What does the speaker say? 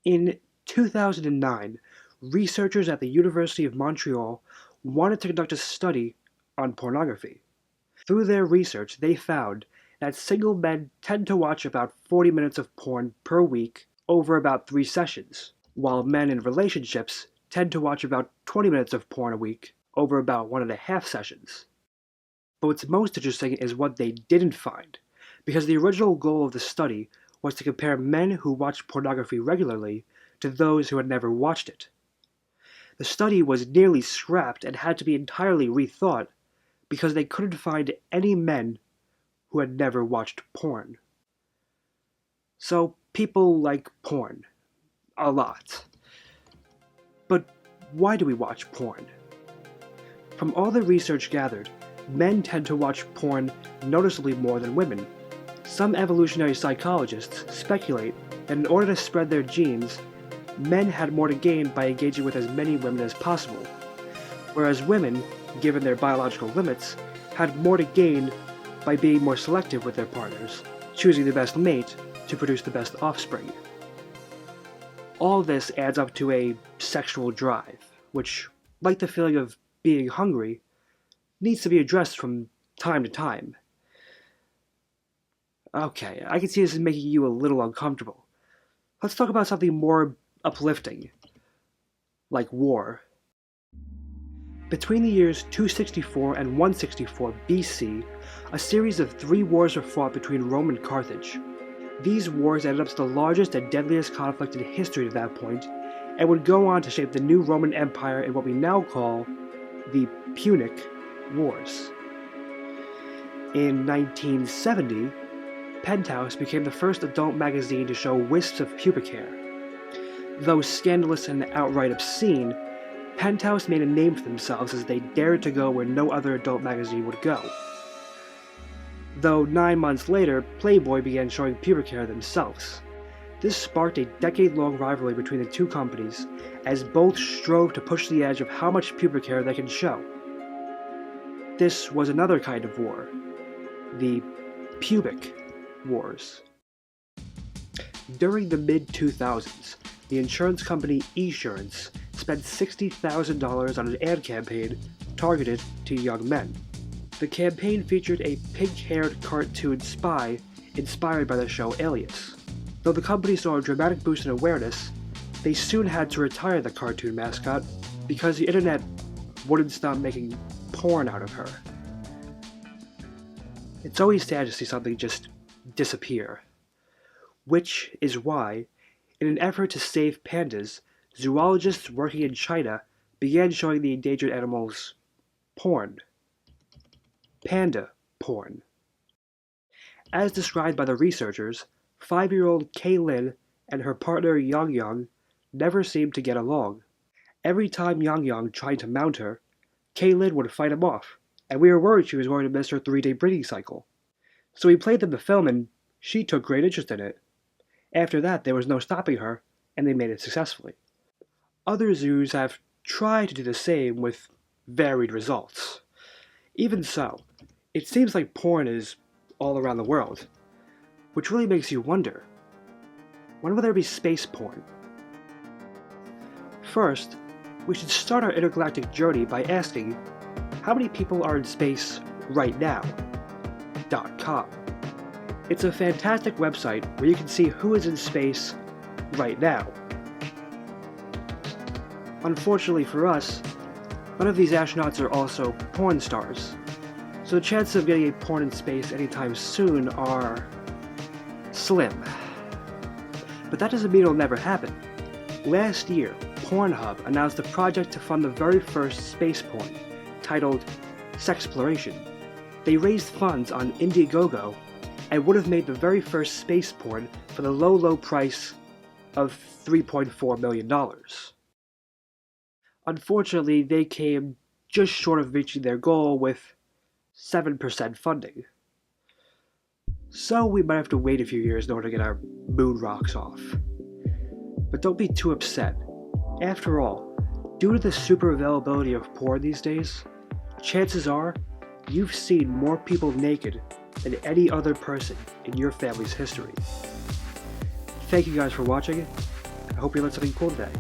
In 2009, researchers at the University of Montreal wanted to conduct a study on pornography. Through their research, they found that single men tend to watch about 40 minutes of porn per week over about 3 sessions, while men in relationships tend to watch about 20 minutes of porn a week over about 1.5 sessions. But what's most interesting is what they didn't find, because the original goal of the study was to compare men who watched pornography regularly to those who had never watched it. The study was nearly scrapped and had to be entirely rethought because they couldn't find any men who had never watched porn. So people like porn. A lot. But why do we watch porn? From all the research gathered, men tend to watch porn noticeably more than women. Some evolutionary psychologists speculate that in order to spread their genes, men had more to gain by engaging with as many women as possible, whereas women, given their biological limits, had more to gain by being more selective with their partners, choosing the best mate to produce the best offspring. All this adds up to a sexual drive, which, like the feeling of being hungry, needs to be addressed from time to time. Okay, I can see this is making you a little uncomfortable. Let's talk about something more uplifting, like war. Between the years 264 and 164 BC, a series of 3 wars were fought between Rome and Carthage. These wars ended up as the largest and deadliest conflict in history at that point, and would go on to shape the new Roman Empire in what we now call the Punic Wars. In 1970, Penthouse became the first adult magazine to show wisps of pubic hair. Though scandalous and outright obscene, Penthouse made a name for themselves as they dared to go where no other adult magazine would go. Though 9 months later, Playboy began showing pubic hair themselves. This sparked a decade-long rivalry between the two companies, as both strove to push the edge of how much pubic hair they could show. This was another kind of war, the Pubic Wars. During the mid-2000s, the insurance company Esurance spent $60,000 on an ad campaign targeted to young men. The campaign featured a pink-haired cartoon spy inspired by the show Alias. Though the company saw a dramatic boost in awareness, they soon had to retire the cartoon mascot because the internet wouldn't stop making porn out of her. It's always sad to see something just disappear. Which is why, in an effort to save pandas, zoologists working in China began showing the endangered animals porn. Panda porn. As described by the researchers, 5-year-old Kaylin and her partner Yang Yang never seemed to get along. Every time Yang Yang tried to mount her, Kaylin would fight him off, and we were worried she was going to miss her 3-day breeding cycle. So we played them the film and she took great interest in it. After that, there was no stopping her, and they made it successfully. Other zoos have tried to do the same with varied results. Even so, it seems like porn is all around the world, which really makes you wonder, when will there be space porn? First, we should start our intergalactic journey by asking, how many people are in space right now? .com. It's a fantastic website where you can see who is in space right now. Unfortunately for us, none of these astronauts are also porn stars, so the chances of getting a porn in space anytime soon are slim. But that doesn't mean it'll never happen. Last year, Pornhub announced a project to fund the very first space porn, titled Sexploration. They raised funds on Indiegogo and would have made the very first space porn for the low price of $3.4 million. Unfortunately, they came just short of reaching their goal with 7% funding. So we might have to wait a few years in order to get our moon rocks off. But don't be too upset. After all, due to the super availability of porn these days, chances are you've seen more people naked than any other person in your family's history. Thank you guys for watching. I hope you learned something cool today.